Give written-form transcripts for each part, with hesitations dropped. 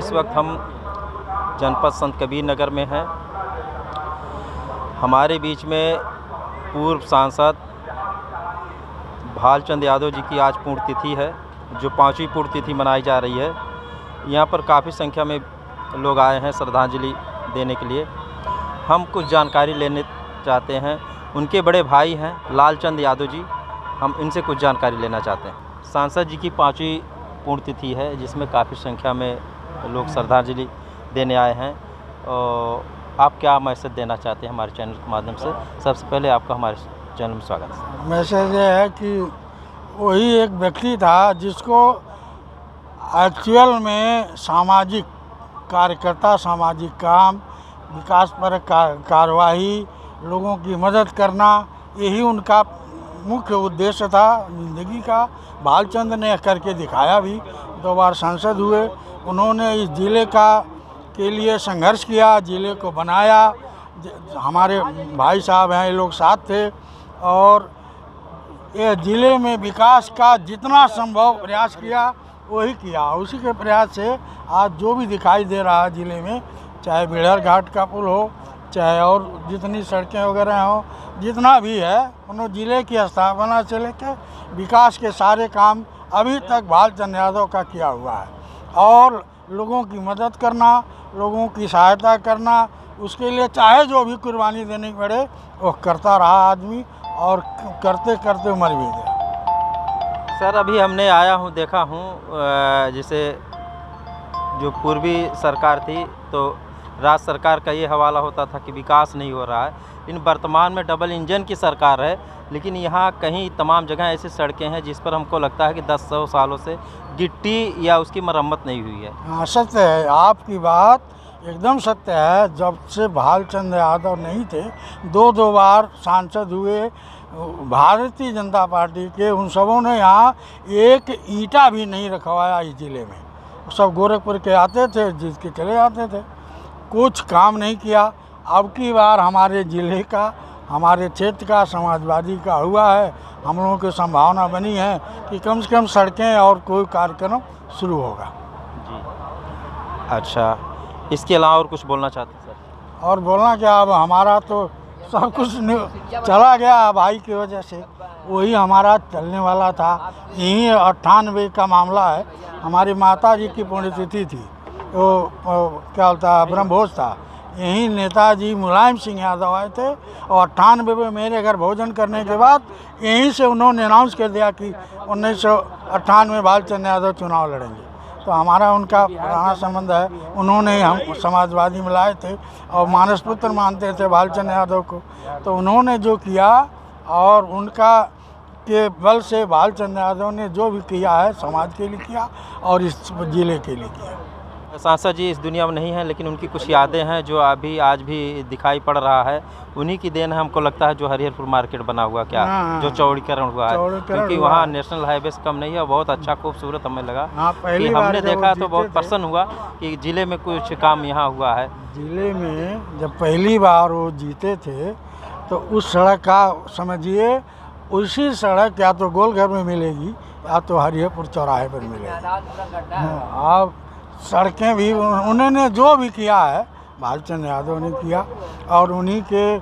इस वक्त हम जनपद संत कबीर नगर में हैं। हमारे बीच में पूर्व सांसद भालचंद यादव जी की आज पुण्यतिथि है, जो 5वीं पुण्यतिथि मनाई जा रही है। यहाँ पर काफ़ी संख्या में लोग आए हैं श्रद्धांजलि देने के लिए। हम कुछ जानकारी लेने चाहते हैं। उनके बड़े भाई हैं लालचंद यादव जी, हम इनसे कुछ जानकारी लेना चाहते हैं। सांसद जी की 5वीं पुण्यतिथि है, जिसमें काफ़ी संख्या में लोग श्रद्धांजलि देने आए हैं। और आप क्या मैसेज देना चाहते हैं हमारे चैनल के माध्यम से? सबसे पहले आपका हमारे चैनल में स्वागत है। मैसेज ये है कि वही एक व्यक्ति था जिसको एक्चुअल में सामाजिक कार्यकर्ता, सामाजिक काम, विकास पर कार्यवाही, लोगों की मदद करना, यही उनका मुख्य उद्देश्य था ज़िंदगी का। भालचंद ने करके दिखाया भी। 2 बार सांसद हुए। उन्होंने इस ज़िले के लिए संघर्ष किया, ज़िले को बनाया। हमारे भाई साहब हैं, ये लोग साथ थे और ये ज़िले में विकास का जितना संभव प्रयास किया वही किया। उसी के प्रयास से आज जो भी दिखाई दे रहा है ज़िले में, चाहे बेड़र घाट का पुल हो, चाहे और जितनी सड़कें वगैरह हो, जितना भी है, उन्होंने ज़िले की स्थापना से लेकर विकास के सारे काम अभी तक भालचंद यादव का किया हुआ है। और लोगों की मदद करना, लोगों की सहायता करना, उसके लिए चाहे जो भी कुर्बानी देनी पड़े वो करता रहा आदमी, और करते करते मर भी गया। सर, अभी हमने आया हूँ, देखा हूँ जैसे जो पूर्वी सरकार थी तो राज्य सरकार का ये हवाला होता था कि विकास नहीं हो रहा है। इन वर्तमान में डबल इंजन की सरकार है, लेकिन यहाँ कहीं तमाम जगह ऐसी सड़कें हैं जिस पर हमको लगता है कि 10-100 सालों से गिट्टी या उसकी मरम्मत नहीं हुई है। हाँ, सत्य है, आपकी बात एकदम सत्य है। जब से भालचंद यादव नहीं थे, 2 बार सांसद हुए भारतीय जनता पार्टी के, उन सबों ने यहाँ एक ईंटा भी नहीं रखवाया इस ज़िले में। सब गोरखपुर के आते थे, जिसके चले जाते थे, कुछ काम नहीं किया। अब की बार हमारे ज़िले का, हमारे क्षेत्र का, समाजवादी का हुआ है। हम लोगों की संभावना बनी है कि कम से कम सड़कें और कोई कार्यक्रम शुरू होगा। जी, अच्छा, इसके अलावा और कुछ बोलना चाहते हैं सर? और बोलना क्या, अब हमारा तो सब कुछ चला गया भाई की वजह से। वही हमारा चलने वाला था। यही 98 का मामला है। हमारी माता जी की पुण्यतिथि थी, तो क्या होता है, ब्रह्मभोज था। यहीं नेताजी मुलायम सिंह यादव आए थे और 98 में मेरे घर भोजन करने के बाद यहीं से उन्होंने अनाउंस कर दिया कि 1998 में भालचंद यादव चुनाव लड़ेंगे। तो हमारा उनका पुराना संबंध है। उन्होंने हम समाजवादी में लाए थे और मानस पुत्र मानते थे भालचंद यादव को। तो उन्होंने जो किया और उनका के बल से भालचंद यादव ने जो भी किया है समाज के लिए किया और इस ज़िले के लिए किया। सांसद जी इस दुनिया में नहीं हैं, लेकिन उनकी कुछ यादें हैं जो अभी आज भी दिखाई पड़ रहा है। उन्हीं की देन है, हमको लगता है, जो हरिहरपुर मार्केट बना हुआ, क्या जो चौड़ीकरण हुआ है, क्योंकि वहाँ नेशनल हाईवे से कम नहीं है। बहुत अच्छा, खूबसूरत हमें लगा कि हमने देखा तो बहुत प्रसन्न हुआ कि ज़िले में कुछ काम यहाँ हुआ है। ज़िले में जब पहली बार वो जीते थे तो उस सड़क का समझिए, उसी सड़क या तो गोलघर में मिलेगी या तो हरिहरपुर चौराहे पर मिलेगी। अब सड़कें भी उन्होंने जो भी किया है भालचंद यादव ने किया, और उन्हीं के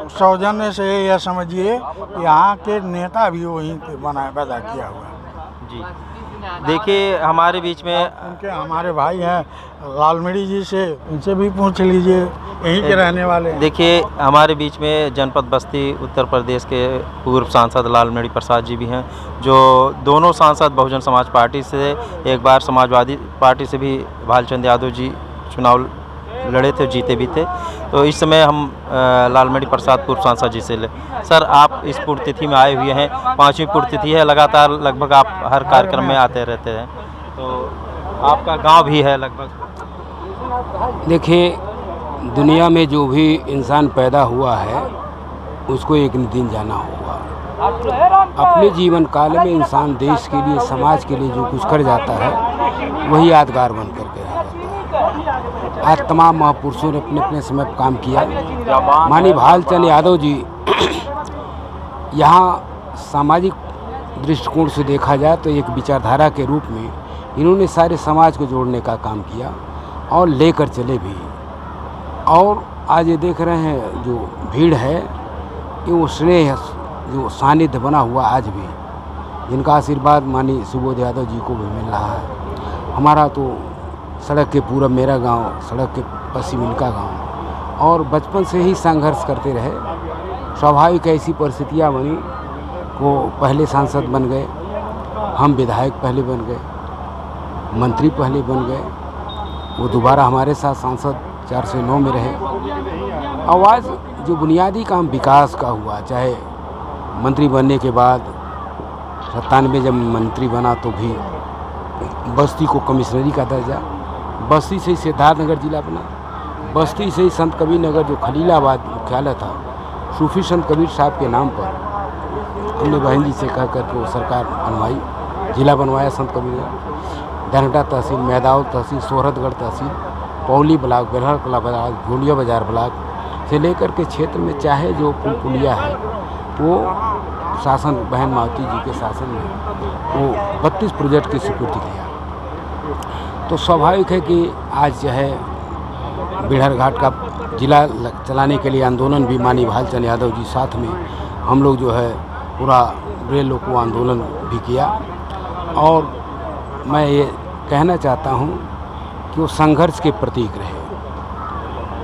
सौजन्य से यह समझिए यहाँ के नेता भी वहीं के बनाए पैदा किया हुआ है। जी, देखिए हमारे बीच में उनके हमारे भाई हैं लालमड़ी जी से, उनसे भी पूछ लीजिए, यहीं के रहने वाले हैं। देखिए हमारे बीच में जनपद बस्ती उत्तर प्रदेश के पूर्व सांसद लालमड़ी प्रसाद जी भी हैं, जो दोनों सांसद बहुजन समाज पार्टी से, एक बार समाजवादी पार्टी से भी भालचंद यादव जी चुनाव लड़े थे, जीते भी थे। तो इस समय हम लालमड़ी प्रसाद पूर्व सांसद जी से ले। सर, आप इस पुण्यतिथि में आए हुए हैं, 5वीं पुण्यतिथि है, लगातार लगभग आप हर कार्यक्रम में आते रहते हैं, तो आपका गांव भी है लगभग। देखिए, दुनिया में जो भी इंसान पैदा हुआ है उसको एक दिन जाना होगा। अपने जीवन काल में इंसान देश के लिए, समाज के लिए जो कुछ कर जाता है वही यादगार बन करके रह जाता है। आज तमाम महापुरुषों ने अपने अपने समय पर काम किया। माननीय भालचंद यादव जी यहाँ सामाजिक दृष्टिकोण से देखा जाए तो एक विचारधारा के रूप में इन्होंने सारे समाज को जोड़ने का काम किया और लेकर चले भी। और आज ये देख रहे हैं जो भीड़ है, ये वो स्नेह जो सानिध्य बना हुआ आज भी, जिनका आशीर्वाद माननीय सुबोध यादव जी को भी मिल रहा है। हमारा तो सड़क के पूरब मेरा गांव, सड़क के पश्चिम इनका गांव, और बचपन से ही संघर्ष करते रहे। स्वाभाविक ऐसी परिस्थितियाँ बनी, वो पहले सांसद बन गए, हम विधायक पहले बन गए, मंत्री पहले बन गए, वो दोबारा हमारे साथ सांसद 4 से 9 में रहे। आवाज़ जो बुनियादी काम विकास का हुआ, चाहे मंत्री बनने के बाद 97 जब मंत्री बना तो भी बस्ती को कमिश्नरी का दर्जा, बस्ती से ही सिद्धार्थनगर जिला बना, बस्ती से ही संत कबीर नगर जो खलीलाबाद मुख्यालय था, सूफी संत कबीर साहब के नाम पर हमने बहन जी से कह करके वो सरकार बनवाई, जिला बनवाया संत कबीर नगर। धनहटा तहसील, मैदाव तहसील, सोहरतगढ़ तहसील, पौली ब्लॉक, बेलहर कला ब्लॉक, झोलिया बाजार ब्लॉक से लेकर के क्षेत्र में चाहे जो पुल पुलिया है वो शासन बहन मावती जी के शासन में वो 32 प्रोजेक्ट की स्वीकृति किया। तो स्वाभाविक है कि आज जो है बिहार घाट का जिला चलाने के लिए आंदोलन भी माननीय भालचंद्र यादव जी साथ में हम लोग जो है पूरा रेल रोको आंदोलन भी किया। और मैं ये कहना चाहता हूँ कि वो संघर्ष के प्रतीक रहे,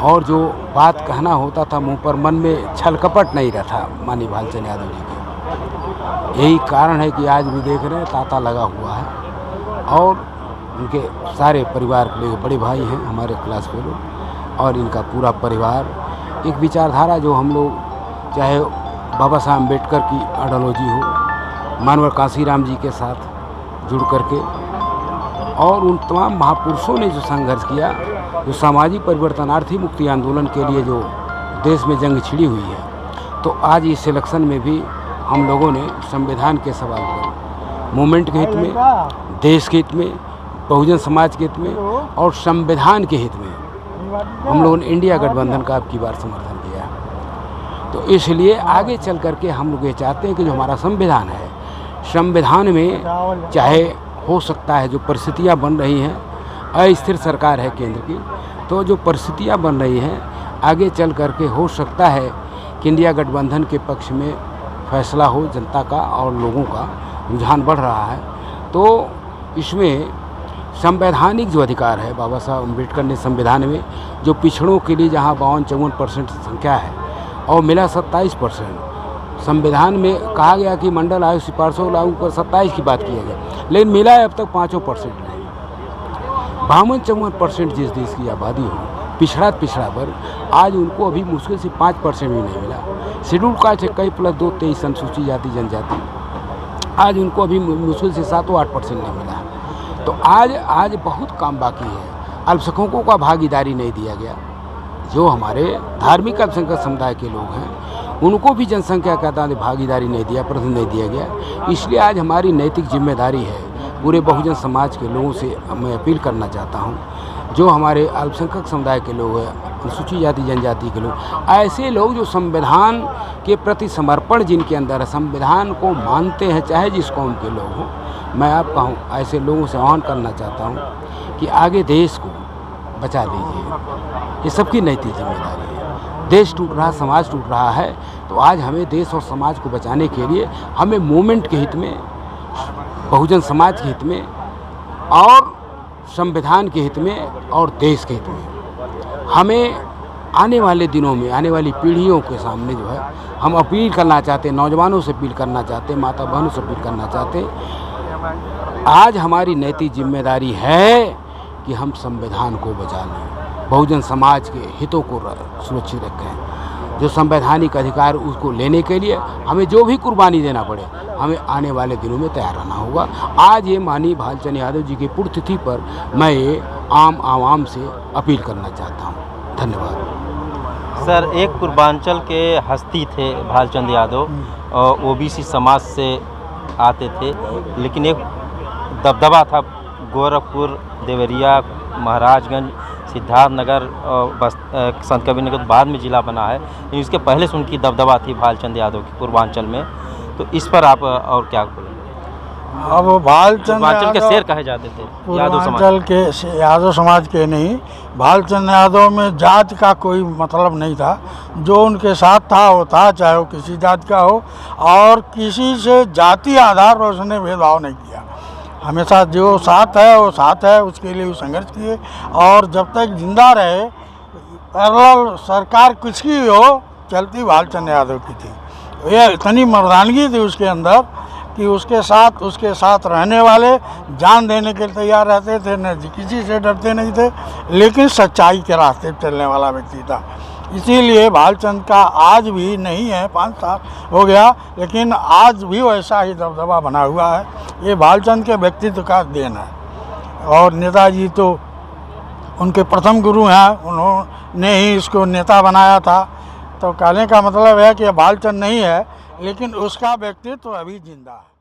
और जो बात कहना होता था मुंह पर, मन में छल कपट नहीं रहता माननीय भालचंद्र यादव जी के। यही कारण है कि आज भी देख रहे हैं तांता लगा हुआ है, और उनके सारे परिवार के लिए बड़े भाई हैं हमारे क्लास फेलो, और इनका पूरा परिवार एक विचारधारा जो हम लोग, चाहे बाबा साहब अम्बेडकर की आइडियोलॉजी हो, मानवर कांशीराम जी के साथ जुड़ करके, और उन तमाम महापुरुषों ने जो संघर्ष किया, जो सामाजिक परिवर्तन, आर्थिक मुक्ति आंदोलन के लिए जो देश में जंग छिड़ी हुई है, तो आज इस इलेक्शन में भी हम लोगों ने संविधान के सवाल पर मूवमेंट के हित में, देश के हित में, बहुजन समाज के हित में और संविधान के हित में हम लोगों ने इंडिया गठबंधन का अब की बार समर्थन किया। तो इसलिए आगे चल करके हम लोग ये चाहते हैं कि जो हमारा संविधान है, संविधान में चाहे हो सकता है जो परिस्थितियाँ बन रही हैं, अस्थिर सरकार है केंद्र की, तो जो परिस्थितियाँ बन रही हैं आगे चल करके हो सकता है कि इंडिया गठबंधन के पक्ष में फैसला हो जनता का, और लोगों का रुझान बढ़ रहा है। तो इसमें संवैधानिक जो अधिकार है, बाबा साहब अम्बेडकर ने संविधान में जो पिछड़ों के लिए जहाँ 52-54% संख्या है और मिला 27%, संविधान में कहा गया कि मंडल आयोग सिफारिशों लागू कर 27 की बात किया गया, लेकिन मिला है अब तक 5% नहीं। 52-54% जिस देश की आबादी हो, पिछड़ा वर्ग, आज उनको अभी मुश्किल से 5% भी नहीं मिला। शेड्यूल कास्ट 21+2 अनुसूचित जाति जनजाति, आज उनको अभी मुश्किल से 7-8% नहीं मिला। तो आज बहुत काम बाकी है। अल्पसंख्यकों का भागीदारी नहीं दिया गया, जो हमारे धार्मिक अल्पसंख्यक समुदाय के लोग हैं उनको भी जनसंख्या का भागीदारी नहीं दिया, प्रतिनिधित्व नहीं दिया गया। इसलिए आज हमारी नैतिक जिम्मेदारी है, पूरे बहुजन समाज के लोगों से मैं अपील करना चाहता हूँ, जो हमारे अल्पसंख्यक समुदाय के लोग हैं, अनुसूचित जाति जनजाति के लोग, ऐसे लोग जो संविधान के प्रति समर्पण जिनके अंदर है, संविधान को मानते हैं, चाहे जिस कौम के लोग हों, मैं आपका हूँ ऐसे लोगों से आह्वान करना चाहता हूँ कि आगे देश को बचा लीजिए। ये सबकी नैतिक जिम्मेदारी है। देश टूट रहा, समाज टूट रहा है, तो आज हमें देश और समाज को बचाने के लिए हमें मूवमेंट के हित में, बहुजन समाज के हित में और संविधान के हित में और देश के हित में हमें आने वाले दिनों में, आने वाली पीढ़ियों के सामने जो है हम अपील करना चाहते हैं, नौजवानों से अपील करना चाहते हैं, माता बहनों से अपील करना चाहते हैं। आज हमारी नैतिक जिम्मेदारी है कि हम संविधान को बचा लें, बहुजन समाज के हितों को सुरक्षित रखें। जो संवैधानिक अधिकार उसको लेने के लिए हमें जो भी कुर्बानी देना पड़े, हमें आने वाले दिनों में तैयार रहना होगा। आज ये माननीय भालचंद्र यादव जी की पुण्यतिथि पर मैं ये आवाम से अपील करना चाहता हूँ। धन्यवाद। सर, एक पूर्वांचल के हस्ती थे भालचंद्र यादव, ओबीसी समाज से आते थे, लेकिन एक दबदबा था गोरखपुर, देवरिया, महाराजगंज, सिद्धार्थनगर और संत कबीर नगर बाद में ज़िला बना है, लेकिन इसके पहले से उनकी दबदबा थी भालचंद्र यादव की पूर्वांचल में। तो इस पर आप और क्या बोलें? अब भालचंद पूर्वांचल के यादव- शेर कहे जाते थे यादव समाज। पूर्वांचल के यादव समाज के नहीं, भालचंद यादव में जात का कोई मतलब नहीं था। जो उनके साथ था वो था, चाहे वो किसी जात का हो, और किसी से जाति आधार पर उसने भेदभाव नहीं किया। हमेशा जो साथ है वो साथ है, उसके लिए वो संघर्ष किए। और जब तक जिंदा रहे, पैरेलल सरकार कुछ की हो, चलती भालचंद यादव की थी। ये इतनी मर्दानगी थी उसके अंदर कि उसके साथ रहने वाले जान देने के लिए तैयार रहते थे, न किसी से डरते नहीं थे, लेकिन सच्चाई के रास्ते चलने वाला व्यक्ति था। इसीलिए भालचंद का आज भी नहीं है, 5 साल हो गया, लेकिन आज भी वैसा ही दबदबा बना हुआ है। ये भालचंद के व्यक्तित्व का देन है। और नेताजी तो उनके प्रथम गुरु हैं, उन्होंने ही इसको नेता बनाया था। तो कहने का मतलब है कि भालचंद नहीं है, लेकिन उसका व्यक्तित्व अभी जिंदा है।